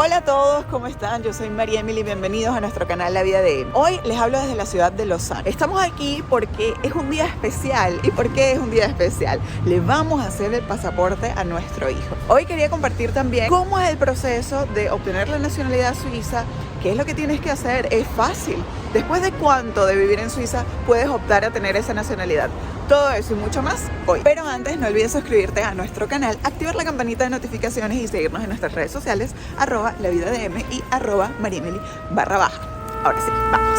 Hola a todos, ¿cómo están? Yo soy María Emily, bienvenidos a nuestro canal La Vida de Em. Hoy les hablo desde la ciudad de Lausanne. Estamos aquí porque es un día especial. ¿Y por qué es un día especial? Le vamos a hacer el pasaporte a nuestro hijo. Hoy quería compartir también cómo es el proceso de obtener la nacionalidad suiza. ¿Qué es lo que tienes que hacer? Es fácil. ¿Después de cuánto de vivir en Suiza puedes optar a tener esa nacionalidad? Todo eso y mucho más hoy. Pero antes no olvides suscribirte a nuestro canal, activar la campanita de notificaciones y seguirnos en nuestras redes sociales @lavidadem y @mariemily_. Ahora sí, vamos.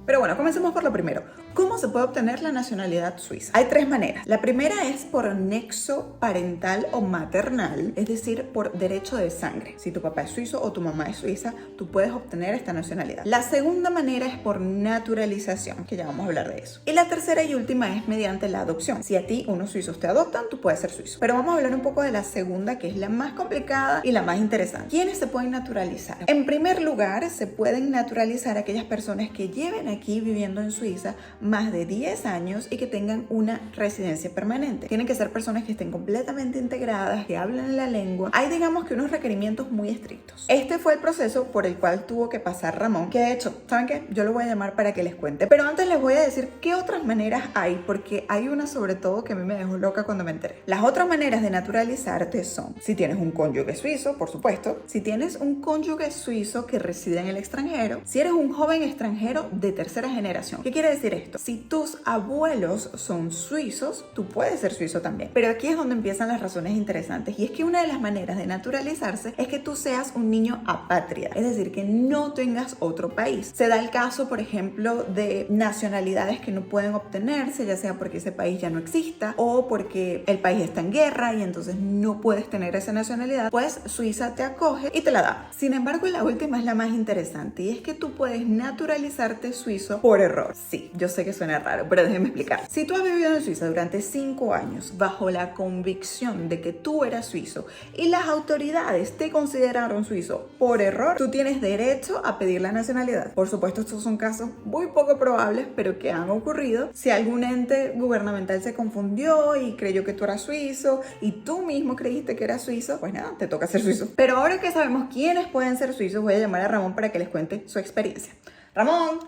Pero bueno, comencemos por lo primero. ¿Cómo se puede obtener la nacionalidad suiza? Hay tres maneras. La primera es por nexo parental o maternal, es decir, por derecho de sangre. Si tu papá es suizo o tu mamá es suiza, tú puedes obtener esta nacionalidad. La segunda manera es por naturalización, que ya vamos a hablar de eso. Y la tercera y última es mediante la adopción. Si a ti unos suizos te adoptan, tú puedes ser suizo. Pero vamos a hablar un poco de la segunda, que es la más complicada y la más interesante. ¿Quiénes se pueden naturalizar? En primer lugar, se pueden naturalizar aquellas personas que lleven aquí viviendo en Suiza más de 10 años y que tengan una residencia permanente. Tienen que ser personas que estén completamente integradas, que hablen la lengua. Hay, digamos que, unos requerimientos muy estrictos. Este fue el proceso por el cual tuvo que pasar Ramón, que de hecho, ¿saben qué? Yo lo voy a llamar para que les cuente. Pero antes les voy a decir qué otras maneras hay, porque hay una sobre todo que a mí me dejó loca cuando me enteré. Las otras maneras de naturalizarte son, si tienes un cónyuge suizo, por supuesto, si tienes un cónyuge suizo que reside en el extranjero, si eres un joven extranjero de tercera generación. ¿Qué quiere decir esto? Si tus abuelos son suizos, tú puedes ser suizo también. Pero aquí es donde empiezan las razones interesantes, y es que una de las maneras de naturalizarse es que tú seas un niño apátrida, es decir, que no tengas otro país. Se da el caso, por ejemplo, de nacionalidades que no pueden obtenerse, ya sea porque ese país ya no exista o porque el país está en guerra y entonces no puedes tener esa nacionalidad. Pues Suiza te acoge y te la da. Sin embargo, la última es la más interesante, y es que tú puedes naturalizarte suizo por error. Sí, yo sé que suena raro, pero déjenme explicar. Si tú has vivido en Suiza durante 5 años bajo la convicción de que tú eras suizo y las autoridades te consideraron suizo por error, tú tienes derecho a pedir la nacionalidad. Por supuesto, estos son casos muy poco probables, pero que han ocurrido. Si algún ente gubernamental se confundió y creyó que tú eras suizo y tú mismo creíste que eras suizo, pues nada, te toca ser suizo. Pero ahora que sabemos quiénes pueden ser suizos, voy a llamar a Ramón para que les cuente su experiencia. Ramón.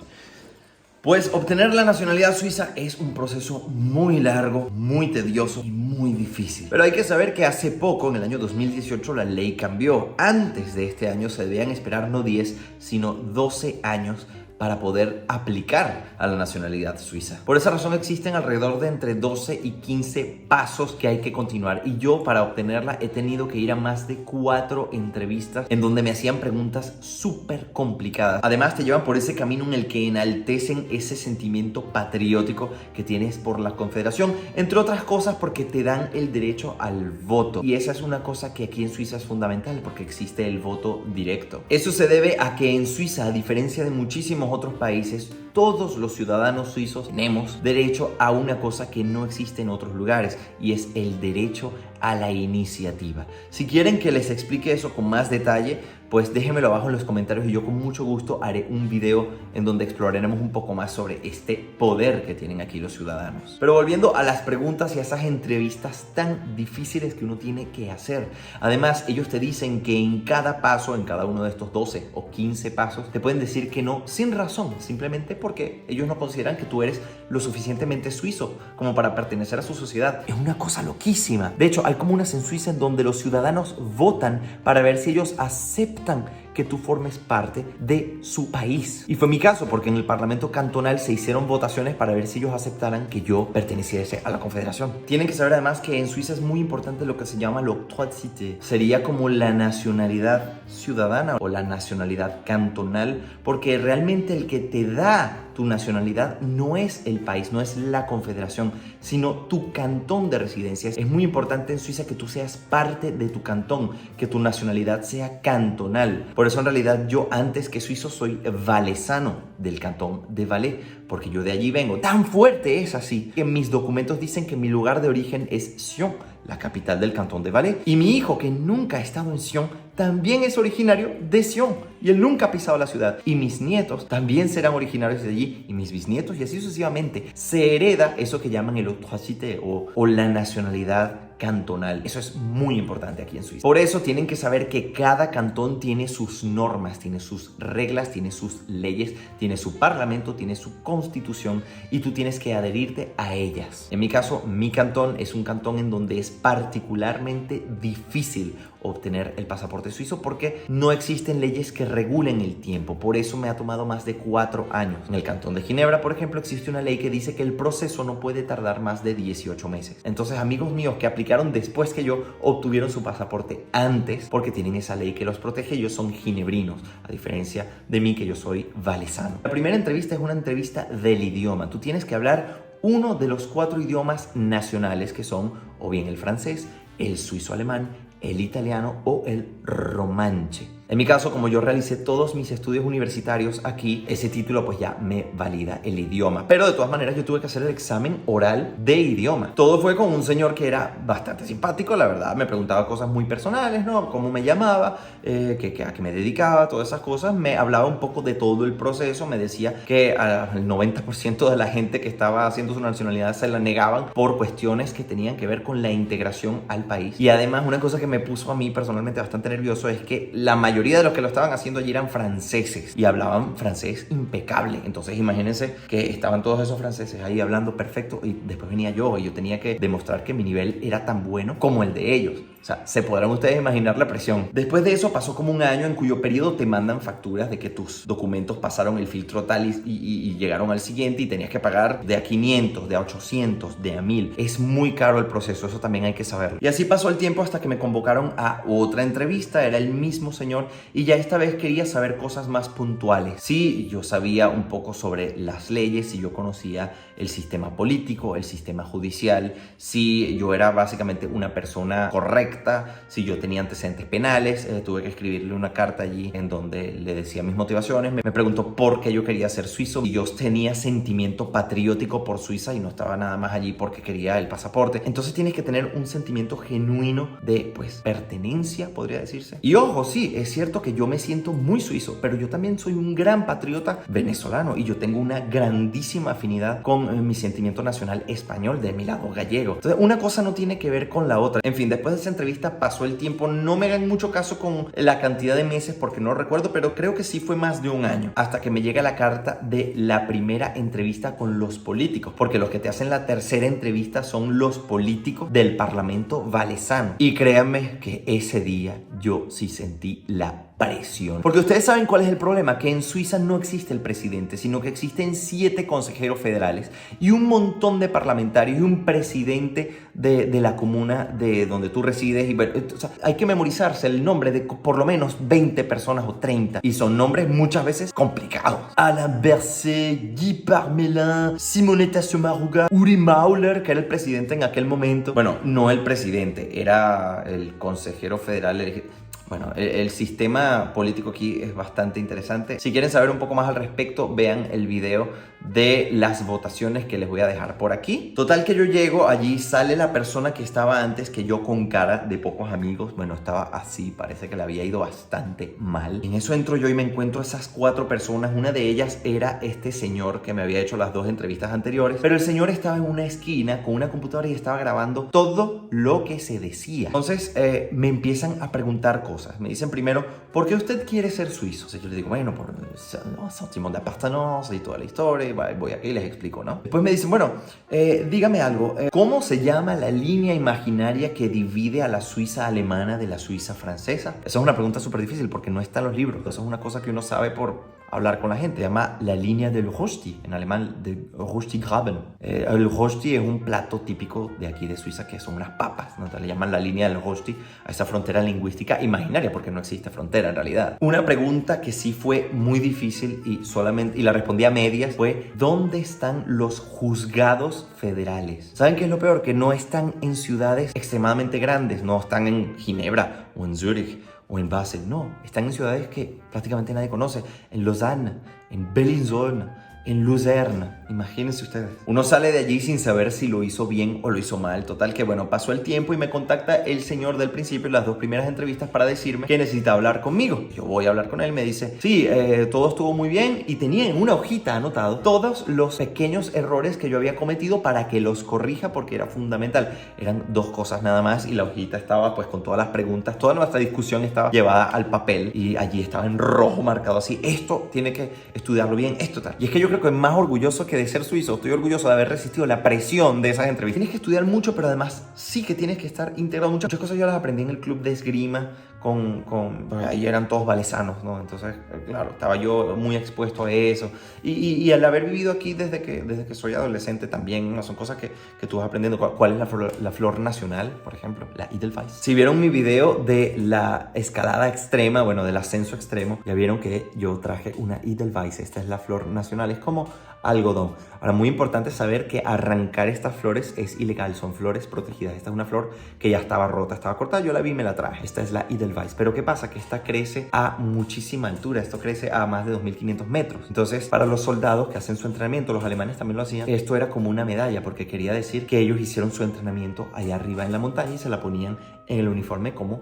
Pues obtener la nacionalidad suiza es un proceso muy largo, muy tedioso y muy difícil. Pero hay que saber que hace poco, en el año 2018, la ley cambió. Antes de este año se debían esperar no 10, sino 12 años para poder aplicar a la nacionalidad suiza. Por esa razón existen alrededor de entre 12 y 15 pasos que hay que continuar, y yo, para obtenerla, he tenido que ir a más de 4 entrevistas en donde me hacían preguntas súper complicadas. Además, te llevan por ese camino en el que enaltecen ese sentimiento patriótico que tienes por la Confederación, entre otras cosas porque te dan el derecho al voto, y esa es una cosa que aquí en Suiza es fundamental, porque existe el voto directo. Eso se debe a que en Suiza, a diferencia de muchísimos otros países, todos los ciudadanos suizos tenemos derecho a una cosa que no existe en otros lugares, y es el derecho a la iniciativa. Si quieren que les explique eso con más detalle, pues déjenmelo abajo en los comentarios y yo con mucho gusto haré un video en donde exploraremos un poco más sobre este poder que tienen aquí los ciudadanos. Pero volviendo a las preguntas y a esas entrevistas tan difíciles que uno tiene que hacer. Además, ellos te dicen que en cada paso, en cada uno de estos 12 o 15 pasos, te pueden decir que no sin razón, simplemente porque ellos no consideran que tú eres lo suficientemente suizo como para pertenecer a su sociedad. Es una cosa loquísima. De hecho, hay comunas en Suiza en donde los ciudadanos votan para ver si ellos aceptan que tú formes parte de su país. Y fue mi caso, porque en el Parlamento cantonal se hicieron votaciones para ver si ellos aceptaran que yo perteneciese a la Confederación. Tienen que saber además que en Suiza es muy importante lo que se llama l'octroi de cité. Sería como la nacionalidad ciudadana o la nacionalidad cantonal, porque realmente el que te da tu nacionalidad no es el país, no es la Confederación, sino tu cantón de residencia. Es muy importante en Suiza que tú seas parte de tu cantón, que tu nacionalidad sea cantonal. Por eso en realidad yo, antes que suizo, soy valesano del cantón de Valais, porque yo de allí vengo. Tan fuerte es así que mis documentos dicen que mi lugar de origen es Sion, la capital del cantón de Valais. Y mi hijo, que nunca ha estado en Sion, también es originario de Sion y él nunca ha pisado la ciudad. Y mis nietos también serán originarios de allí y mis bisnietos y así sucesivamente. Se hereda eso que llaman el autorité o la nacionalidad cantonal. Eso es muy importante aquí en Suiza. Por eso tienen que saber que cada cantón tiene sus normas, tiene sus reglas, tiene sus leyes, tiene su parlamento, tiene su constitución y tú tienes que adherirte a ellas. En mi caso, mi cantón es un cantón en donde es particularmente difícil obtener el pasaporte suizo porque no existen leyes que regulen el tiempo. Por eso me ha tomado más de 4 años. En el cantón de Ginebra, por ejemplo, existe una ley que dice que el proceso no puede tardar más de 18 meses. Entonces, amigos míos que aplicaron después que yo obtuvieron su pasaporte antes, porque tienen esa ley que los protege, ellos son ginebrinos, a diferencia de mí que yo soy valesano. La primera entrevista es una entrevista del idioma. Tú tienes que hablar uno de los 4 idiomas nacionales que son o bien el francés, el suizo-alemán, el italiano o el romanche. En mi caso, como yo realicé todos mis estudios universitarios aquí, ese título pues ya me valida el idioma. Pero de todas maneras yo tuve que hacer el examen oral de idioma. Todo fue con un señor que era bastante simpático, la verdad. Me preguntaba cosas muy personales, ¿no? Cómo me llamaba, a qué me dedicaba, todas esas cosas. Me hablaba un poco de todo el proceso. Me decía que al 90% de la gente que estaba haciendo su nacionalidad se la negaban por cuestiones que tenían que ver con la integración al país. Y además una cosa que me puso a mí personalmente bastante nervioso es que la mayoría de los que lo estaban haciendo allí eran franceses y hablaban francés impecable. Entonces imagínense que estaban todos esos franceses ahí hablando perfecto y después venía yo y yo tenía que demostrar que mi nivel era tan bueno como el de ellos. O sea, se podrán ustedes imaginar la presión. Después de eso pasó como un año en cuyo periodo te mandan facturas de que tus documentos pasaron el filtro tal y llegaron al siguiente y tenías que pagar de a 500, de a 800, de a 1000. Es muy caro el proceso, eso también hay que saberlo. Y así pasó el tiempo hasta que me convocaron a otra entrevista. Era el mismo señor y ya esta vez quería saber cosas más puntuales. Sí, yo sabía un poco sobre las leyes, si yo conocía el sistema político, el sistema judicial, si yo era básicamente una persona correcta, si yo tenía antecedentes penales. Tuve que escribirle una carta allí en donde le decía mis motivaciones. Me preguntó por qué yo quería ser suizo y yo tenía sentimiento patriótico por Suiza y no estaba nada más allí porque quería el pasaporte. Entonces tienes que tener un sentimiento genuino de pues pertenencia, podría decirse. Y ojo, sí, es cierto que yo me siento muy suizo, pero yo también soy un gran patriota venezolano y yo tengo una grandísima afinidad con mi sentimiento nacional español de mi lado gallego. Entonces una cosa no tiene que ver con la otra. En fin, después de esa entrevista pasó el tiempo. No me hagan mucho caso con la cantidad de meses porque no recuerdo, pero creo que sí fue más de un año hasta que me llega la carta de la primera entrevista con los políticos, porque los que te hacen la tercera entrevista son los políticos del Parlamento valesano. Y créanme que ese día yo sí sentí la presión. Porque ustedes saben cuál es el problema, que en Suiza no existe el presidente, sino que existen 7 consejeros federales y un montón de parlamentarios y un presidente de la comuna de donde tú resides. Y, o sea, hay que memorizarse el nombre de por lo menos 20 personas o 30 y son nombres muchas veces complicados. Alain Berset, Guy Parmelin, Simonetta Sommaruga, Uri Maurer, que era el presidente en aquel momento. Bueno, no el presidente, era el consejero federal elegido. Bueno, el sistema político aquí es bastante interesante. Si quieren saber un poco más al respecto, vean el video de las votaciones que les voy a dejar por aquí. Total que yo llego, allí sale la persona que estaba antes que yo con cara de pocos amigos. Bueno, estaba así, parece que le había ido bastante mal. En eso entro yo y me encuentro a esas 4 personas. Una de ellas era este señor que me había hecho las 2 entrevistas anteriores. Pero el señor estaba en una esquina con una computadora y estaba grabando todo lo que se decía. Entonces me empiezan a preguntar cosas. Me dicen primero, ¿por qué usted quiere ser suizo? O sea, yo les digo, bueno, por el sentimiento de appartenance y toda la historia. Voy aquí y les explico, ¿no? Después me dicen, bueno, dígame algo. ¿Cómo se llama la línea imaginaria que divide a la Suiza alemana de la Suiza francesa? Esa es una pregunta súper difícil porque no está en los libros. Eso es una cosa que uno sabe por hablar con la gente. Se llama la línea del Rösti, en alemán, del Röstigraben. El Rösti es un plato típico de aquí de Suiza que son unas papas, ¿no? Entonces le llaman la línea del Rösti a esa frontera lingüística imaginaria porque no existe frontera en realidad. Una pregunta que sí fue muy difícil y la respondí a medias fue ¿dónde están los juzgados federales? ¿Saben qué es lo peor? Que no están en ciudades extremadamente grandes, no están en Ginebra o en Zúrich o en Basel, no, están en ciudades que prácticamente nadie conoce, en Lausanne, en Bellinzone, en Lucerna, imagínense ustedes. Uno sale de allí sin saber si lo hizo bien o lo hizo mal. Total que bueno, pasó el tiempo y me contacta el señor del principio, las 2 primeras entrevistas, para decirme que necesita hablar conmigo. Yo voy a hablar con él, me dice, sí, todo estuvo muy bien, y tenía en una hojita anotado todos los pequeños errores que yo había cometido para que los corrija, porque era fundamental. Eran 2 cosas nada más, y la hojita estaba pues con todas las preguntas, toda nuestra discusión estaba llevada al papel, y allí estaba en rojo marcado así: esto tiene que estudiarlo bien, esto tal. Y es que yo creo que más orgulloso que de ser suizo, estoy orgulloso de haber resistido la presión de esas entrevistas. Tienes que estudiar mucho, pero además sí que tienes que estar integrado. Muchas cosas yo las aprendí en el club de esgrima, ahí eran todos valesanos, ¿no? Entonces, claro, estaba yo muy expuesto a eso. Y al haber vivido aquí desde que soy adolescente también, ¿no? Son cosas que tú vas aprendiendo. ¿Cuál es la flor nacional, por ejemplo? La Edelweiss. Si vieron mi video de la escalada extrema, bueno, del ascenso extremo, ya vieron que yo traje una Edelweiss. Esta es la flor nacional, es como algodón. Ahora, muy importante saber que arrancar estas flores es ilegal, son flores protegidas. Esta es una flor que ya estaba rota, estaba cortada, yo la vi y me la traje. Esta es la Edelweiss. Pero ¿qué pasa? Que esta crece a muchísima altura, esto crece a más de 2500 metros. Entonces, para los soldados que hacen su entrenamiento, los alemanes también lo hacían, esto era como una medalla, porque quería decir que ellos hicieron su entrenamiento allá arriba en la montaña y se la ponían en el uniforme como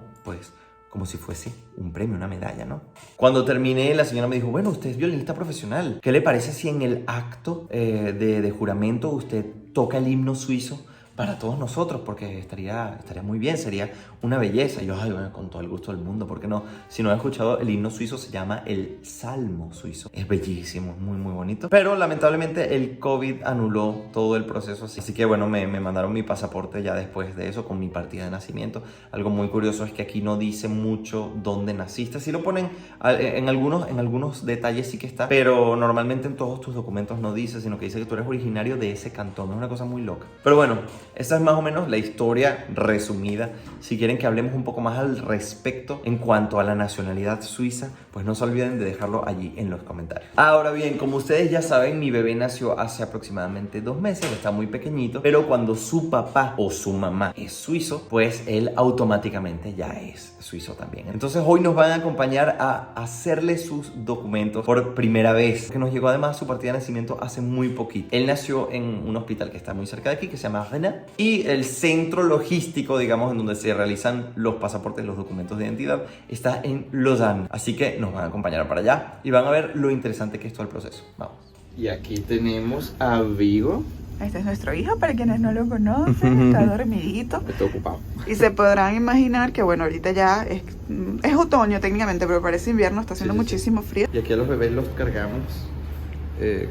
si fuese un premio, una medalla, ¿no? Cuando terminé, la señora me dijo, bueno, usted es violinista profesional. ¿Qué le parece si en el acto de juramento usted toca el himno suizo para todos nosotros? Porque estaría muy bien, sería una belleza. Y yo, ay, bueno, con todo el gusto del mundo, ¿por qué no? Si no han escuchado, el himno suizo se llama el Salmo suizo. Es bellísimo, muy, muy bonito. Pero lamentablemente el COVID anuló todo el proceso así. Así que bueno, me mandaron mi pasaporte ya después de eso, con mi partida de nacimiento. Algo muy curioso es que aquí no dice mucho dónde naciste. Sí lo ponen en algunos detalles, sí que está, pero normalmente en todos tus documentos no dice, sino que dice que tú eres originario de ese cantón. Es una cosa muy loca. Pero bueno, esta es más o menos la historia resumida. Si quieren que hablemos un poco más al respecto en cuanto a la nacionalidad suiza, pues no se olviden de dejarlo allí en los comentarios. Ahora bien, como ustedes ya saben, mi bebé nació hace aproximadamente 2 meses, está muy pequeñito, pero cuando su papá o su mamá es suizo, pues él automáticamente ya es suizo también. Entonces hoy nos van a acompañar a hacerle sus documentos por primera vez, que nos llegó además su partida de nacimiento hace muy poquito. Él nació en un hospital que está muy cerca de aquí, que se llama Rennes, y el centro logístico, digamos, en donde se realizan los pasaportes, los documentos de identidad, está en Lausanne. Así que nos van a acompañar para allá y van a ver lo interesante que es todo el proceso. Vamos. Y aquí tenemos a Vigo. Este es nuestro hijo, para quienes no lo conocen, está dormidito. Estoy ocupado. Y se podrán imaginar que, bueno, ahorita ya es otoño técnicamente, pero parece invierno, está haciendo muchísimo frío. Y aquí a los bebés los cargamos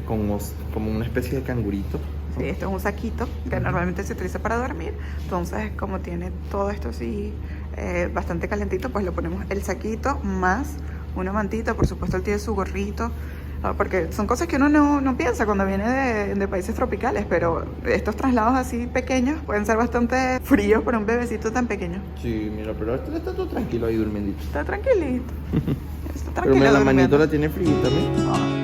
como una especie de cangurito. Sí, esto es un saquito que normalmente se utiliza para dormir. Entonces, como tiene todo esto así bastante calentito, pues le ponemos el saquito más una mantita. Por supuesto, él tiene su gorrito, porque son cosas que uno no piensa cuando viene de países tropicales, pero estos traslados así pequeños pueden ser bastante fríos para un bebecito tan pequeño. Sí, mira, pero este está todo tranquilo ahí durmiendo. Está tranquilito. Está tranquilo. Pero mira, la durmiendo. manito la tiene fría también. Ah.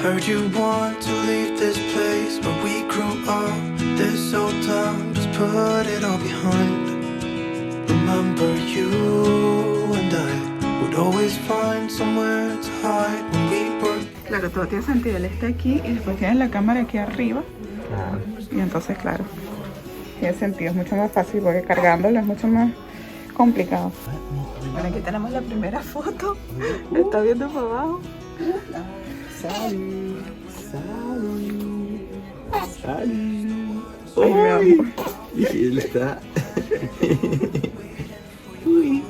Heard you want to leave this place where we grew up. This old town, just put it all behind. Remember you and I would always find somewhere to hide when we were. Claro, todo tiene sentido. Él está aquí y después tiene la cámara aquí arriba. Y entonces, claro, tiene sentido. Es mucho más fácil porque cargándolo es mucho más complicado. Bueno, aquí tenemos la primera foto. Está viendo para abajo. Salud, salud, salud. Ay, mi amor. Y él está. Oui.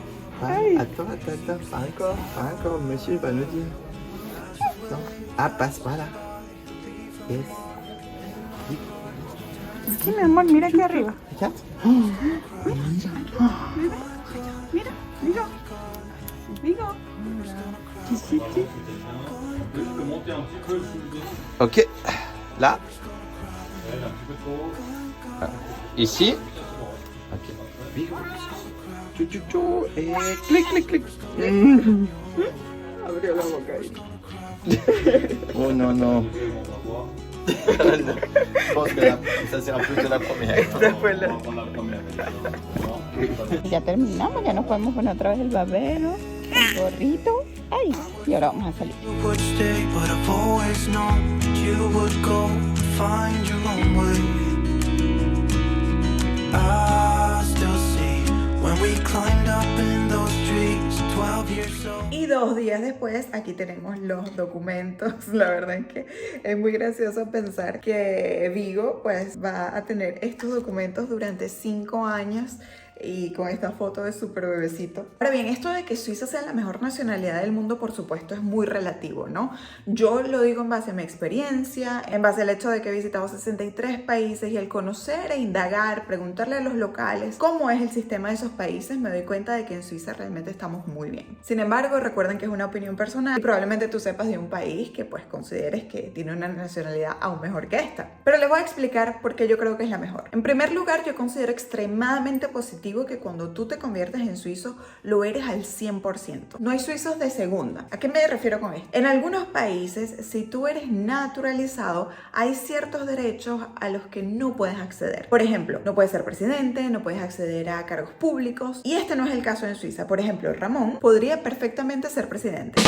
Attends, encore, monsieur va nous dire. Ah, passe par là. Yes. Aquí, mi amor, mira aquí arriba. Regarde. Mira, Vigo. Vigo. Ok, là. Ici. Ok. Vigo. Chu, chu, chu. Clic, clic, clic. Abrió la boca ahí. Oh, non, non. Je pense que ça sera plus que la première. Esta fue la... Ya terminamos, ya nos podemos poner otra vez el babero, el gorrito. Ay, y ahora vamos a salir. You would stay, but I've always known that you would go and find your own way. I still see when we climbed up in those trees, 12 years old. Y 2 días después, aquí tenemos los documentos. La verdad es que es muy gracioso pensar que Vigo pues va a tener estos documentos durante 5 años y con esta foto de súper bebecito. Ahora bien, esto de que Suiza sea la mejor nacionalidad del mundo, por supuesto, es muy relativo, ¿no? Yo lo digo en base a mi experiencia, en base al hecho de que he visitado 63 países y al conocer e indagar, preguntarle a los locales cómo es el sistema de esos países, me doy cuenta de que en Suiza realmente estamos muy bien. Sin embargo, recuerden que es una opinión personal y probablemente tú sepas de un país que pues consideres que tiene una nacionalidad aún mejor que esta. Pero les voy a explicar por qué yo creo que es la mejor. En primer lugar, yo considero extremadamente positivo que cuando tú te conviertes en suizo lo eres al 100%. No hay suizos de segunda. ¿A qué me refiero con esto? En algunos países, si tú eres naturalizado, hay ciertos derechos a los que no puedes acceder. Por ejemplo, no puedes ser presidente, no puedes acceder a cargos públicos, y este no es el caso en Suiza. Por ejemplo, Ramón podría perfectamente ser presidente.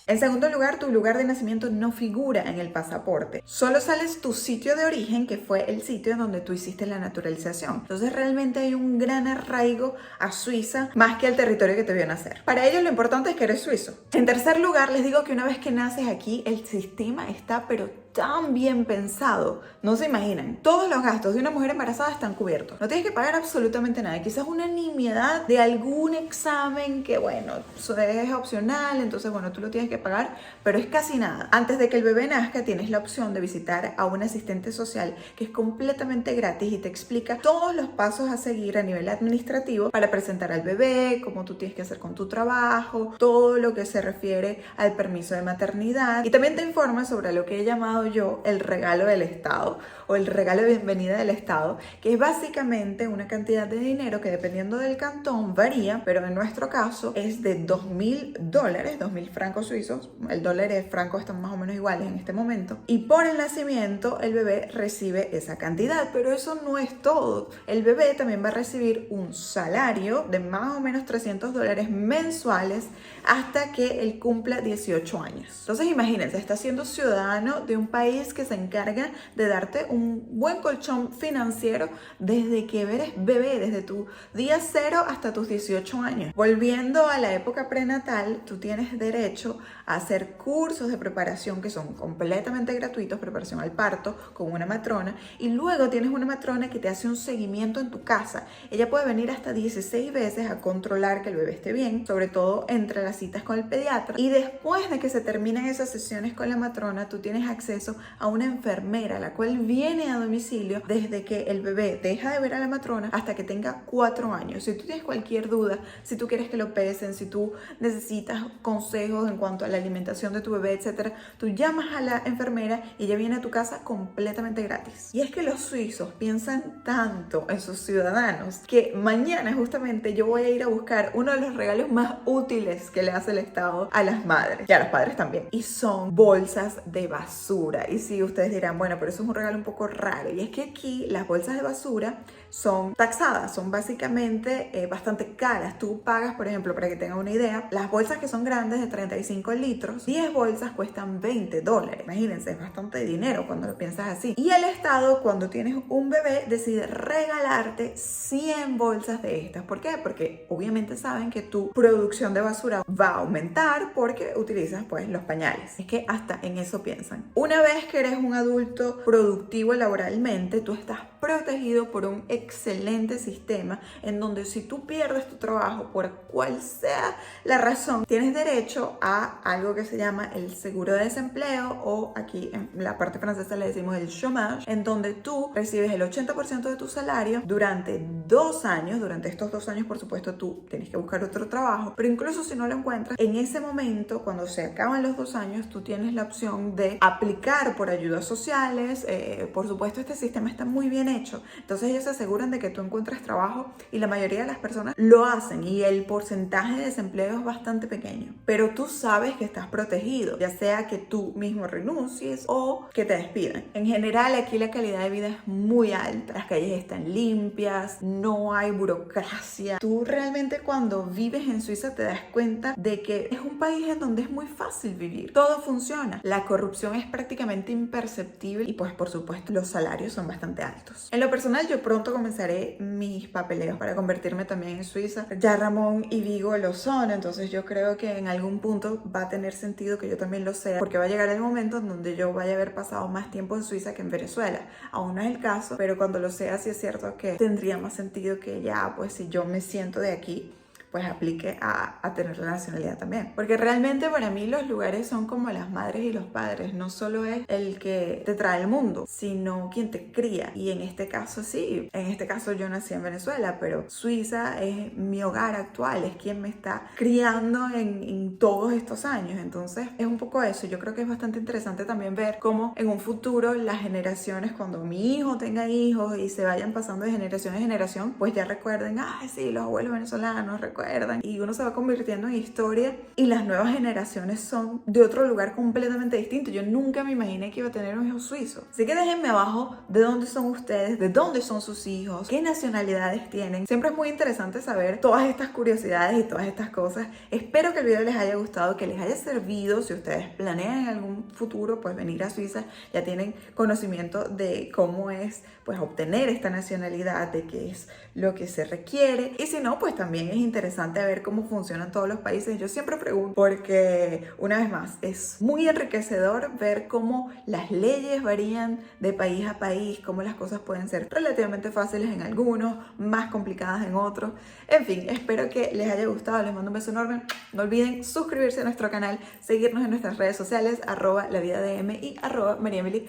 En segundo lugar, tu lugar de nacimiento no figura en el pasaporte. Solo sales tu sitio de origen, que fue el sitio en donde tú hiciste la naturalización. Entonces realmente hay un gran arraigo a Suiza más que al territorio que te vio nacer. Para ellos lo importante es que eres suizo. En tercer lugar, les digo que una vez que naces aquí, el sistema está pero tan bien pensado, no se imaginan. Todos los gastos de una mujer embarazada están cubiertos. No tienes que pagar absolutamente nada. Quizás una nimiedad de algún examen que, bueno, eso es opcional, entonces, bueno, tú lo tienes que pagar, pero es casi nada. Antes de que el bebé nazca, tienes la opción de visitar a un asistente social que es completamente gratis y te explica todos los pasos a seguir a nivel administrativo para presentar al bebé, cómo tú tienes que hacer con tu trabajo, todo lo que se refiere al permiso de maternidad, y también te informa sobre lo que he llamado yo el regalo del Estado o el regalo de bienvenida del Estado, que es básicamente una cantidad de dinero que dependiendo del cantón varía, pero en nuestro caso es de $2.000, 2.000 francos suizos. El dólar y el franco están más o menos iguales en este momento, y por el nacimiento el bebé recibe esa cantidad. Pero eso no es todo. El bebé también va a recibir un salario de más o menos $300 mensuales hasta que él cumpla 18 años. Entonces imagínense, está siendo ciudadano de un país que se encarga de darte un buen colchón financiero desde que eres bebé, desde tu día 0 hasta tus 18 años. Volviendo a la época prenatal, tú tienes derecho a hacer cursos de preparación que son completamente gratuitos, preparación al parto con una matrona, y luego tienes una matrona que te hace un seguimiento en tu casa. Ella puede venir hasta 16 veces a controlar que el bebé esté bien, sobre todo entre las citas con el pediatra, y después de que se terminan esas sesiones con la matrona, tú tienes acceso a una enfermera, la cual viene a domicilio desde que el bebé deja de ver a la matrona hasta que tenga 4 años. Si tú tienes cualquier duda, si tú quieres que lo pesen, si tú necesitas consejos en cuanto a la alimentación de tu bebé, etcétera, tú llamas a la enfermera y ella viene a tu casa completamente gratis. Y es que los suizos piensan tanto en sus ciudadanos que mañana justamente yo voy a ir a buscar uno de los regalos más útiles que le hace el Estado a las madres y a los padres también, y son bolsas de basura. Y si ustedes dirán, bueno, pero eso es un regalo un poco raro, y es que aquí las bolsas de basura son taxadas, son básicamente bastante caras. Tú pagas, por ejemplo, para que tengan una idea, las bolsas que son grandes de 35 litros, 10 bolsas cuestan $20. Imagínense, es bastante dinero cuando lo piensas así. Y el Estado, cuando tienes un bebé, decide regalarte 100 bolsas de estas. ¿Por qué? Porque obviamente saben que tu producción de basura va a aumentar porque utilizas pues los pañales. Es que hasta en eso piensan. Una vez que eres un adulto productivo laboralmente, tú estás protegido por un excelente sistema en donde si tú pierdes tu trabajo por cual sea la razón, tienes derecho a algo que se llama el seguro de desempleo, o aquí en la parte francesa le decimos el chômage, en donde tú recibes el 80% de tu salario durante 2 años. Durante estos 2 años, por supuesto, tú tienes que buscar otro trabajo, pero incluso si no lo encuentras, en ese momento, cuando se acaban los 2 años, tú tienes la opción de aplicar aplicar por ayudas sociales. Por supuesto, este sistema está muy bien hecho, entonces ellos se aseguran de que tú encuentres trabajo y la mayoría de las personas lo hacen y el porcentaje de desempleo es bastante pequeño, pero tú sabes que estás protegido, ya sea que tú mismo renuncies o que te despidan. En general, aquí la calidad de vida es muy alta, las calles están limpias, no hay burocracia. Tú realmente cuando vives en Suiza te das cuenta de que es un país en donde es muy fácil vivir, todo funciona, la corrupción es prácticamente imperceptible y pues por supuesto los salarios son bastante altos. En lo personal, yo pronto comenzaré mis papeleos para convertirme también en Suiza. Ya Ramón y Vigo lo son, entonces yo creo que en algún punto va a tener sentido que yo también lo sea, porque va a llegar el momento en donde yo vaya a haber pasado más tiempo en Suiza que en Venezuela. Aún no es el caso, pero cuando lo sea sí es cierto que tendría más sentido que ya, pues si yo me siento de aquí, pues aplique a tener la nacionalidad también. Porque realmente para mí los lugares son como las madres y los padres. No solo es el que te trae al mundo, sino quien te cría. Y en este caso sí, en este caso yo nací en Venezuela, pero Suiza es mi hogar actual, es quien me está criando en todos estos años. Entonces es un poco eso. Yo creo que es bastante interesante también ver cómo en un futuro las generaciones, cuando mi hijo tenga hijos y se vayan pasando de generación en generación, pues ya recuerden, ay sí, los abuelos venezolanos, recuerdan, y uno se va convirtiendo en historia y las nuevas generaciones son de otro lugar completamente distinto. Yo nunca me imaginé que iba a tener un hijo suizo. Así que déjenme abajo de dónde son ustedes, de dónde son sus hijos, qué nacionalidades tienen. Siempre es muy interesante saber todas estas curiosidades y todas estas cosas. Espero que el video les haya gustado, que les haya servido. Si ustedes planean en algún futuro pues venir a Suiza, ya tienen conocimiento de cómo es pues obtener esta nacionalidad, de qué es lo que se requiere, y si no, pues también es interesante ver cómo funcionan todos los países. Yo siempre pregunto porque, una vez más, es muy enriquecedor ver cómo las leyes varían de país a país, cómo las cosas pueden ser relativamente fáciles en algunos, más complicadas en otros. En fin, espero que les haya gustado, les mando un beso enorme. No olviden suscribirse a nuestro canal, seguirnos en nuestras redes sociales, @lavidadm y @mariaemily_.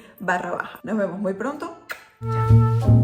Nos vemos muy pronto. Chao.